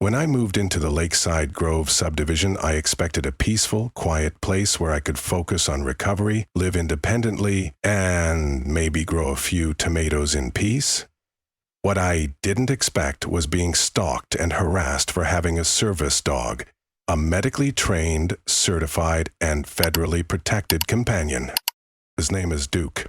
When I moved into the Lakeside Grove subdivision, I expected a peaceful, quiet place where I could focus on recovery, live independently, and maybe grow a few tomatoes in peace. What I didn't expect was being stalked and harassed for having a service dog, a medically trained, certified, and federally protected companion. His name is Duke.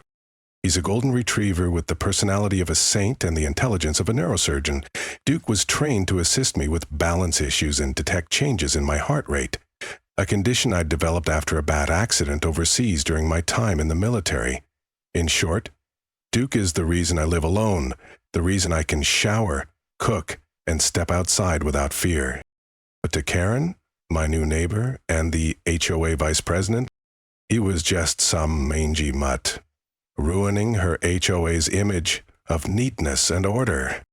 He's a golden retriever with the personality of a saint and the intelligence of a neurosurgeon. Duke was trained to assist me with balance issues and detect changes in my heart rate, a condition I'd developed after a bad accident overseas during my time in the military. In short, Duke is the reason I live alone, the reason I can shower, cook, and step outside without fear. But to Karen, my new neighbor, and the HOA vice president, he was just some mangy mutt, ruining her HOA's image of neatness and order.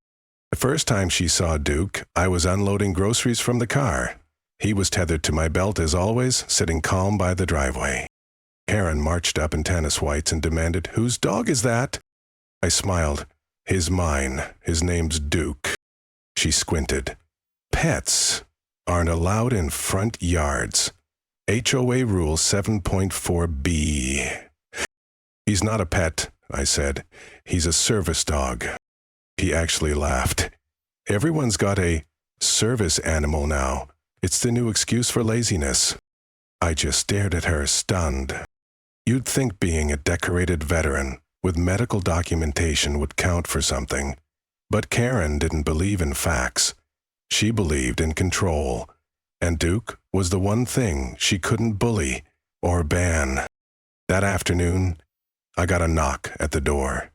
The first time she saw Duke, I was unloading groceries from the car. He was tethered to my belt as always, sitting calm by the driveway. Karen marched up in tennis whites and demanded, "Whose dog is that?" I smiled. "His mine. His name's Duke." She squinted. "Pets aren't allowed in front yards. HOA Rule 7.4b. "He's not a pet," I said. "He's a service dog." He actually laughed. "Everyone's got a service animal now. It's the new excuse for laziness." I just stared at her, stunned. You'd think being a decorated veteran with medical documentation would count for something. But Karen didn't believe in facts. She believed in control. And Duke was the one thing she couldn't bully or ban. That afternoon, I got a knock at the door.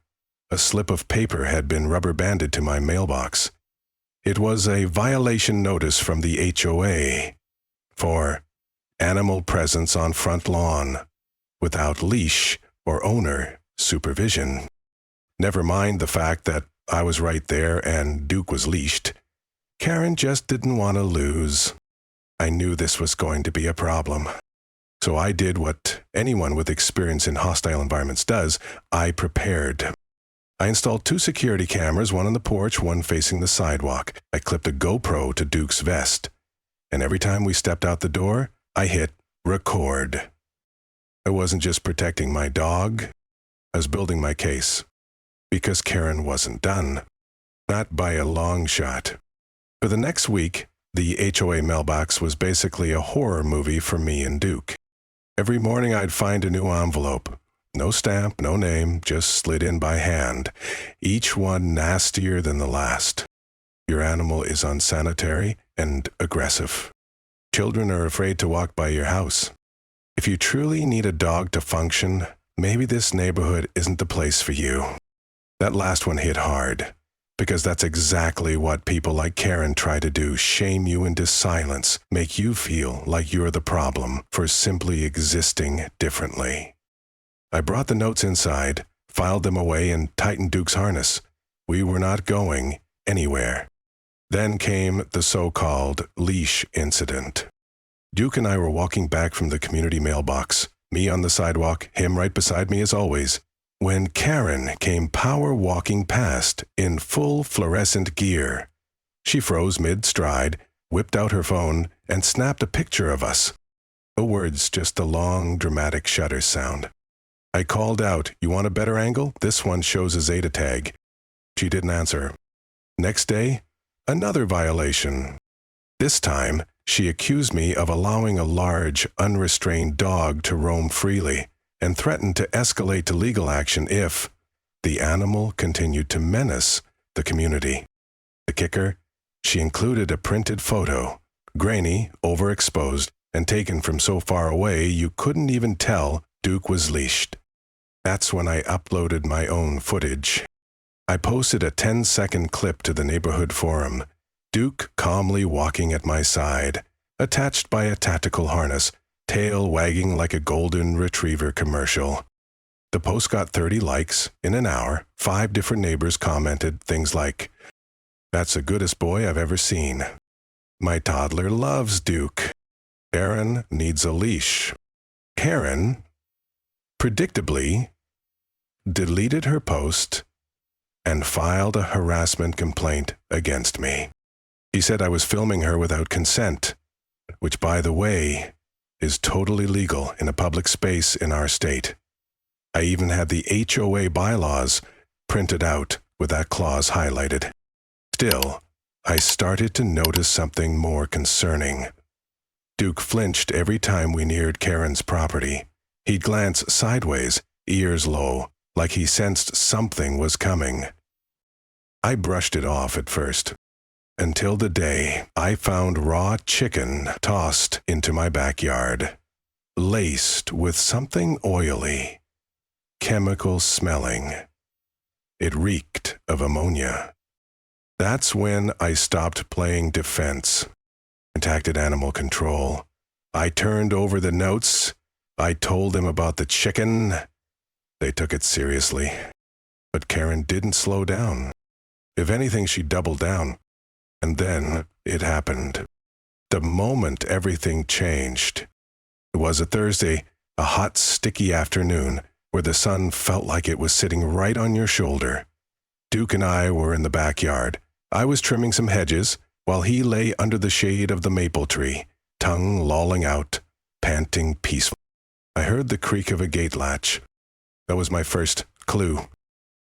A slip of paper had been rubber banded to my mailbox. It was a violation notice from the HOA for animal presence on front lawn without leash or owner supervision. Never mind the fact that I was right there and Duke was leashed. Karen just didn't want to lose. I knew this was going to be a problem. So I did what anyone with experience in hostile environments does. I prepared. I installed 2 security cameras, one on the porch, one facing the sidewalk. I clipped a GoPro to Duke's vest. And every time we stepped out the door, I hit record. I wasn't just protecting my dog. I was building my case. Because Karen wasn't done. Not by a long shot. For the next week, the HOA mailbox was basically a horror movie for me and Duke. Every morning I'd find a new envelope. No stamp, no name, just slid in by hand. Each one nastier than the last. Your animal is unsanitary and aggressive. Children are afraid to walk by your house. If you truly need a dog to function, maybe this neighborhood isn't the place for you. That last one hit hard. Because that's exactly what people like Karen try to do, shame you into silence, make you feel like you're the problem for simply existing differently. I brought the notes inside, filed them away, and tightened Duke's harness. We were not going anywhere. Then came the so-called leash incident. Duke and I were walking back from the community mailbox, me on the sidewalk, him right beside me as always, when Karen came power-walking past in full fluorescent gear. She froze mid-stride, whipped out her phone, and snapped a picture of us. No words, just the long, dramatic shutter sound. I called out, "You want a better angle? This one shows a Zeta tag." She didn't answer. Next day, another violation. This time, she accused me of allowing a large, unrestrained dog to roam freely, and threatened to escalate to legal action if the animal continued to menace the community. The kicker, she included a printed photo, grainy, overexposed, and taken from so far away you couldn't even tell Duke was leashed. That's when I uploaded my own footage. I posted a 10-second clip to the neighborhood forum, Duke calmly walking at my side, attached by a tactical harness, tail wagging like a golden retriever commercial. The post got 30 likes in an hour. 5 different neighbors commented things like, "That's the goodest boy I've ever seen." "My toddler loves Duke." "Karen needs a leash." Karen, predictably, deleted her post and filed a harassment complaint against me. He said I was filming her without consent, which, by the way, is totally legal in a public space in our state. I even had the HOA bylaws printed out with that clause highlighted. Still, I started to notice something more concerning. Duke flinched every time we neared Karen's property. He'd glance sideways, ears low, like he sensed something was coming. I brushed it off at first, until the day I found raw chicken tossed into my backyard, laced with something oily, chemical-smelling. It reeked of ammonia. That's when I stopped playing defense, contacted animal control. I turned over the notes. I told them about the chicken. They took it seriously. But Karen didn't slow down. If anything, she doubled down. And then it happened. The moment everything changed. It was a Thursday, a hot, sticky afternoon, where the sun felt like it was sitting right on your shoulder. Duke and I were in the backyard. I was trimming some hedges, while he lay under the shade of the maple tree, tongue lolling out, panting peacefully. I heard the creak of a gate latch. That was my first clue.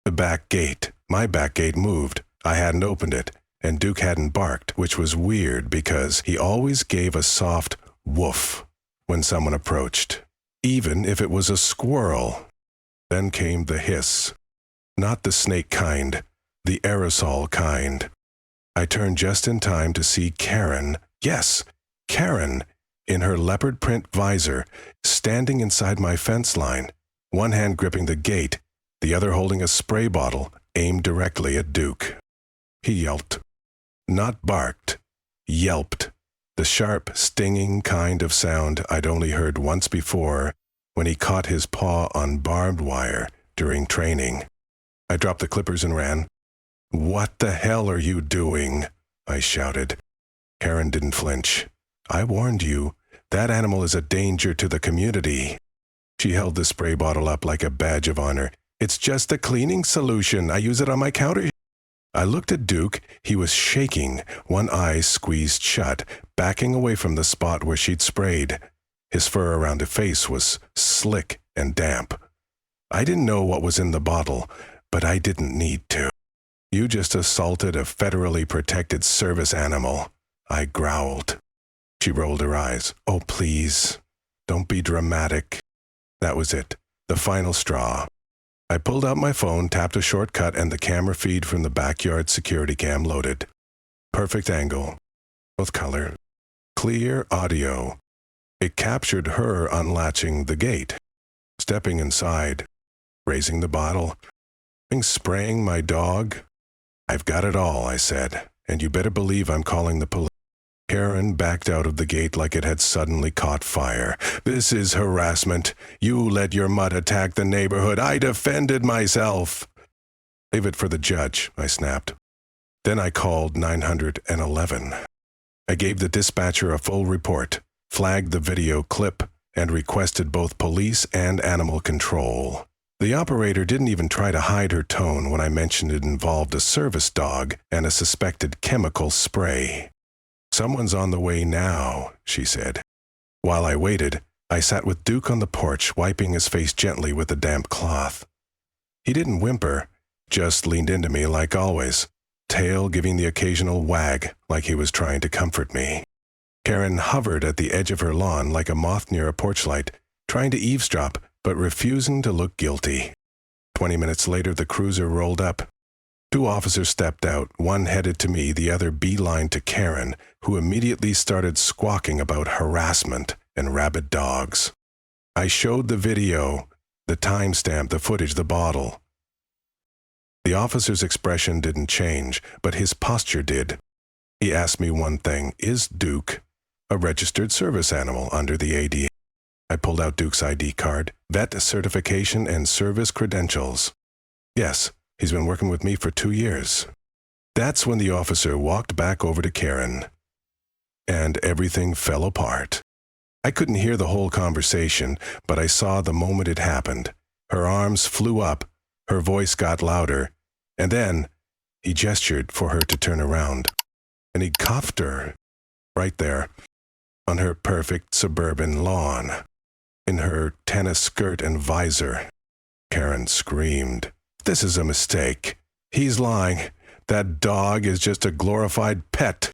The back gate. My back gate moved. I hadn't opened it, and Duke hadn't barked, which was weird because he always gave a soft woof when someone approached, even if it was a squirrel. Then came the hiss. Not the snake kind, the aerosol kind. I turned just in time to see Karen, yes, Karen, in her leopard print visor, standing inside my fence line, one hand gripping the gate, the other holding a spray bottle aimed directly at Duke. He yelped. Not barked, yelped, the sharp, stinging kind of sound I'd only heard once before when he caught his paw on barbed wire during training. I dropped the clippers and ran. "What the hell are you doing?" I shouted. Karen didn't flinch. "I warned you. That animal is a danger to the community." She held the spray bottle up like a badge of honor. "It's just a cleaning solution. I use it on my counter." I looked at Duke. He was shaking, one eye squeezed shut, backing away from the spot where she'd sprayed. His fur around his face was slick and damp. I didn't know what was in the bottle, but I didn't need to. "You just assaulted a federally protected service animal," I growled. She rolled her eyes. "Oh, please, don't be dramatic." That was it, the final straw. I pulled out my phone, tapped a shortcut, and the camera feed from the backyard security cam loaded. Perfect angle, both color, clear audio. It captured her unlatching the gate, stepping inside, raising the bottle, spraying my dog. "I've got it all," I said, "and you better believe I'm calling the police." Karen backed out of the gate like it had suddenly caught fire. "This is harassment. You let your mutt attack the neighborhood. I defended myself." "Leave it for the judge," I snapped. Then I called 911. I gave the dispatcher a full report, flagged the video clip, and requested both police and animal control. The operator didn't even try to hide her tone when I mentioned it involved a service dog and a suspected chemical spray. "Someone's on the way now," she said. While I waited, I sat with Duke on the porch, wiping his face gently with a damp cloth. He didn't whimper, just leaned into me like always, tail giving the occasional wag like he was trying to comfort me. Karen hovered at the edge of her lawn like a moth near a porch light, trying to eavesdrop, but refusing to look guilty. 20 minutes later, the cruiser rolled up. 2 officers stepped out, one headed to me, the other beeline to Karen, who immediately started squawking about harassment and rabid dogs. I showed the video, the timestamp, the footage, the bottle. The officer's expression didn't change, but his posture did. He asked me one thing: "Is Duke a registered service animal under the ADA?" I pulled out Duke's ID card, vet certification, and service credentials. "Yes, he's been working with me for 2 years." That's when the officer walked back over to Karen, and everything fell apart. I couldn't hear the whole conversation, but I saw the moment it happened. Her arms flew up, her voice got louder, and then he gestured for her to turn around. and he cuffed her right there on her perfect suburban lawn, in her tennis skirt and visor. Karen screamed, "This is a mistake. He's lying. That dog is just a glorified pet."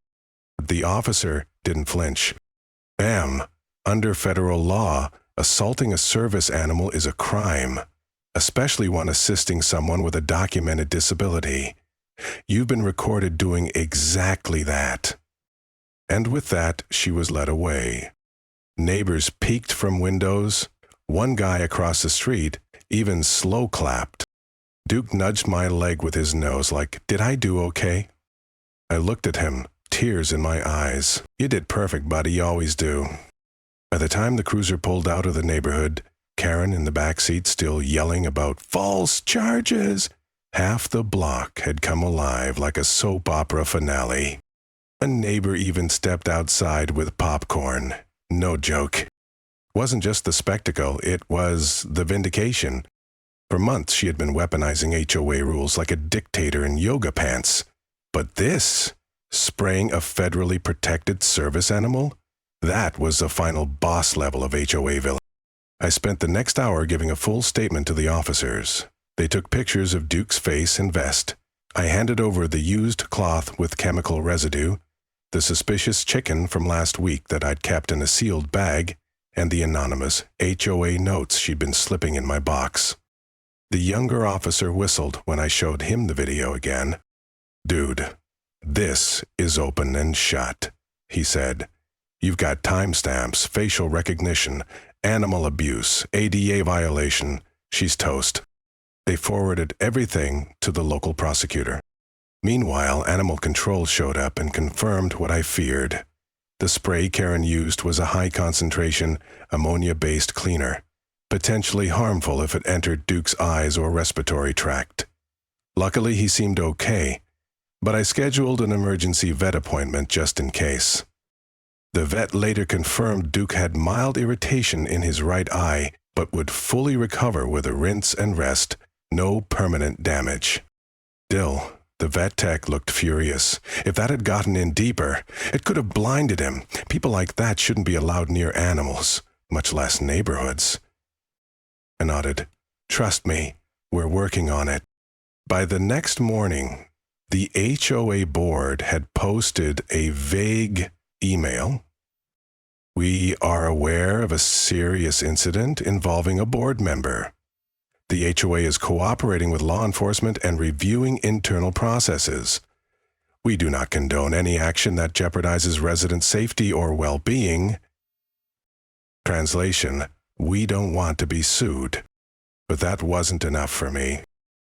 The officer didn't flinch. "Ma'am, under federal law, assaulting a service animal is a crime, especially one assisting someone with a documented disability. You've been recorded doing exactly that." And with that, she was led away. Neighbors peeked from windows. One guy across the street even slow-clapped. Duke nudged my leg with his nose like, "Did I do okay?" I looked at him, tears in my eyes. "You did perfect, buddy. You always do." By the time the cruiser pulled out of the neighborhood, Karen in the back seat still yelling about false charges, half the block had come alive like a soap opera finale. A neighbor even stepped outside with popcorn. No joke. Wasn't just the spectacle, it was the vindication. For months she had been weaponizing HOA rules like a dictator in yoga pants. But this, spraying a federally protected service animal, that was the final boss level of HOA villain. I spent the next hour giving a full statement to the officers. They took pictures of Duke's face and vest. I handed over the used cloth with chemical residue, the suspicious chicken from last week that I'd kept in a sealed bag, and the anonymous HOA notes she'd been slipping in my box. The younger officer whistled when I showed him the video again. "Dude, this is open and shut," he said. "You've got timestamps, facial recognition, animal abuse, ADA violation. She's toast." They forwarded everything to the local prosecutor. Meanwhile, animal control showed up and confirmed what I feared. The spray Karen used was a high-concentration, ammonia-based cleaner, potentially harmful if it entered Duke's eyes or respiratory tract. Luckily, he seemed okay, but I scheduled an emergency vet appointment just in case. The vet later confirmed Duke had mild irritation in his right eye, but would fully recover with a rinse and rest, no permanent damage. Still, the vet tech looked furious. If that had gotten in deeper, it could have blinded him. People like that shouldn't be allowed near animals, much less neighborhoods. I nodded. "Trust me, we're working on it." By the next morning, the HOA board had posted a vague email. "We are aware of a serious incident involving a board member. The HOA is cooperating with law enforcement and reviewing internal processes. We do not condone any action that jeopardizes resident safety or well-being." Translation: "We don't want to be sued." But that wasn't enough for me.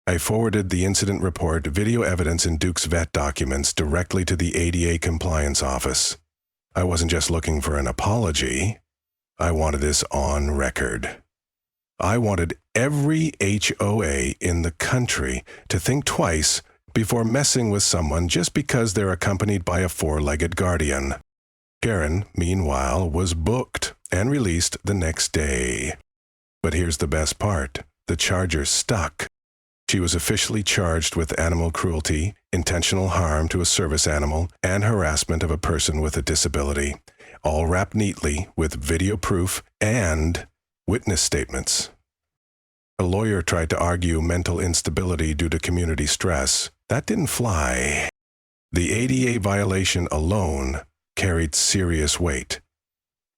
I forwarded the incident report, video evidence, and Duke's vet documents directly to the ADA compliance office. I wasn't just looking for an apology. I wanted this on record. I wanted every HOA in the country to think twice before messing with someone just because they're accompanied by a four-legged guardian. Karen, meanwhile, was booked and released the next day. But here's the best part. The charger stuck. She was officially charged with animal cruelty, intentional harm to a service animal, and harassment of a person with a disability, all wrapped neatly with video proof and witness statements. A lawyer tried to argue mental instability due to community stress. That didn't fly. The ADA violation alone carried serious weight.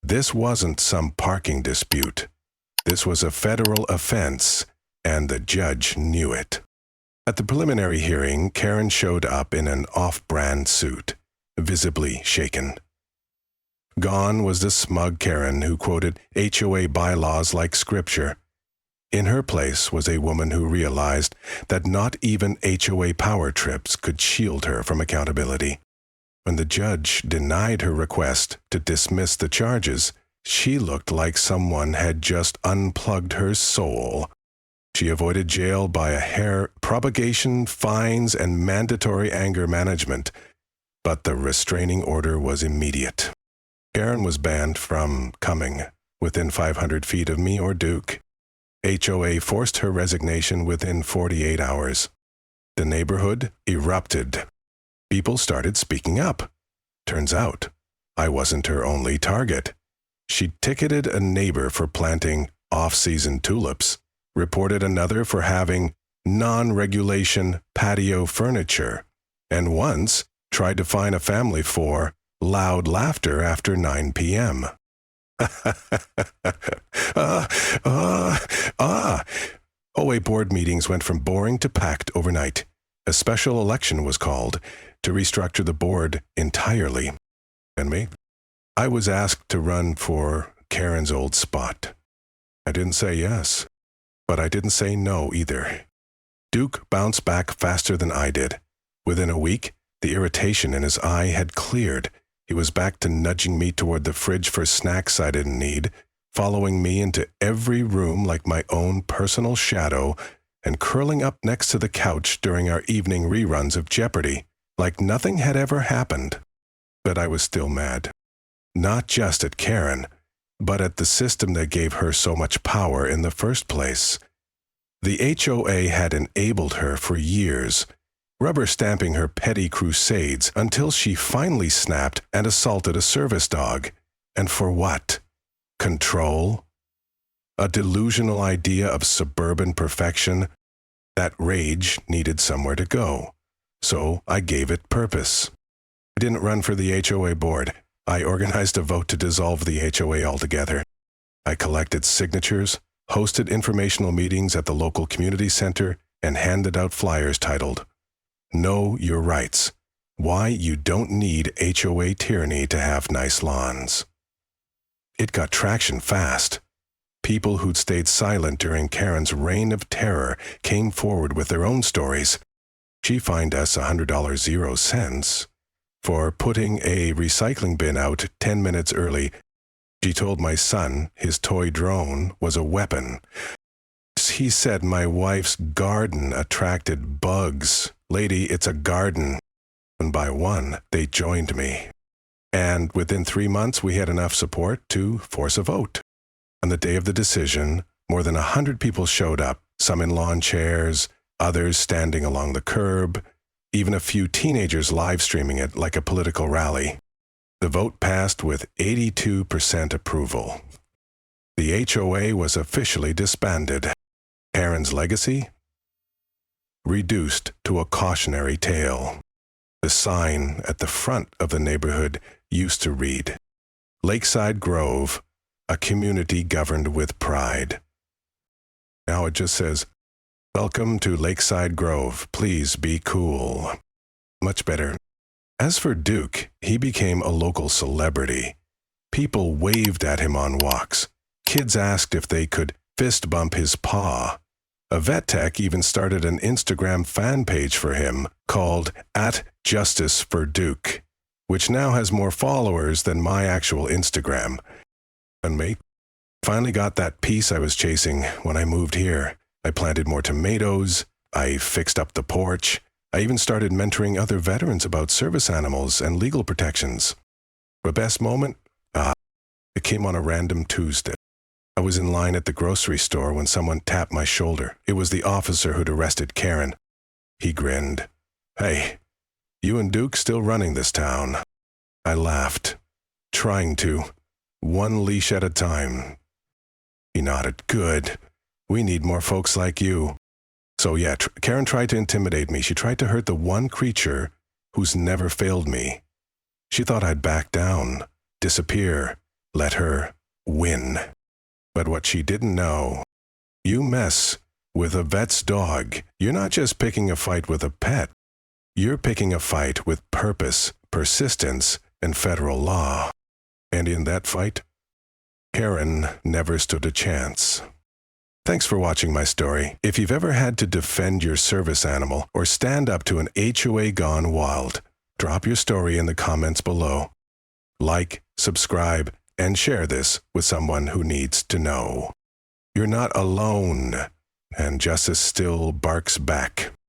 This wasn't some parking dispute. This was a federal offense, and the judge knew it. At the preliminary hearing, Karen showed up in an off-brand suit, visibly shaken. Gone was the smug Karen who quoted HOA bylaws like scripture. In her place was a woman who realized that not even HOA power trips could shield her from accountability. When the judge denied her request to dismiss the charges, she looked like someone had just unplugged her soul. She avoided jail by a hair, propagation, fines, and mandatory anger management, but the restraining order was immediate. Karen was banned from coming within 500 feet of me or Duke. HOA forced her resignation within 48 hours. The neighborhood erupted. People started speaking up. Turns out, I wasn't her only target. She ticketed a neighbor for planting off-season tulips, reported another for having non-regulation patio furniture, and once tried to fine a family for loud laughter after 9 p.m. OA board meetings went from boring to packed overnight. A special election was called to restructure the board entirely. And me? I was asked to run for Karen's old spot. I didn't say yes, but I didn't say no either. Duke bounced back faster than I did. Within a week, the irritation in his eye had cleared. He was back to nudging me toward the fridge for snacks I didn't need, following me into every room like my own personal shadow, and curling up next to the couch during our evening reruns of Jeopardy, like nothing had ever happened. But I was still mad. Not just at Karen, but at the system that gave her so much power in the first place. The HOA had enabled her for years, rubber-stamping her petty crusades until she finally snapped and assaulted a service dog. And for what? Control? A delusional idea of suburban perfection? That rage needed somewhere to go, so I gave it purpose. I didn't run for the HOA board. I organized a vote to dissolve the HOA altogether. I collected signatures, hosted informational meetings at the local community center, and handed out flyers titled, "Know Your Rights. Why You Don't Need HOA Tyranny to Have Nice Lawns." It got traction fast. People who'd stayed silent during Karen's reign of terror came forward with their own stories. She fined us $100.00 for putting a recycling bin out 10 minutes early. She told my son his toy drone was a weapon. He said my wife's garden attracted bugs. Lady, it's a garden. One by one, they joined me. And within 3 months, we had enough support to force a vote. On the day of the decision, more than 100 people showed up, some in lawn chairs, others standing along the curb, even a few teenagers live streaming it like a political rally. The vote passed with 82% approval. The HOA was officially disbanded. Karen's legacy? Reduced to a cautionary tale. The sign at the front of the neighborhood used to read, "Lakeside Grove, a community governed with pride." Now it just says, "Welcome to Lakeside Grove. Please be cool." Much better. As for Duke, he became a local celebrity. People waved at him on walks. Kids asked if they could fist bump his paw. A vet tech even started an Instagram fan page for him called @JusticeForDuke, which now has more followers than my actual Instagram. And mate, finally got that peace I was chasing when I moved here. I planted more tomatoes, I fixed up the porch, I even started mentoring other veterans about service animals and legal protections. The best moment? It came on a random Tuesday. I was in line at the grocery store when someone tapped my shoulder. It was the officer who'd arrested Karen. He grinned. "Hey, you and Duke still running this town?" I laughed. "Trying to. One leash at a time." He nodded. "Good. We need more folks like you." So yeah, Karen tried to intimidate me. She tried to hurt the one creature who's never failed me. She thought I'd back down, disappear, let her win. But what she didn't know, you mess with a vet's dog, you're not just picking a fight with a pet. You're picking a fight with purpose, persistence, and federal law. And in that fight, Karen never stood a chance. Thanks for watching my story. If you've ever had to defend your service animal or stand up to an HOA gone wild, drop your story in the comments below. Like, subscribe, and share this with someone who needs to know. You're not alone, and justice still barks back.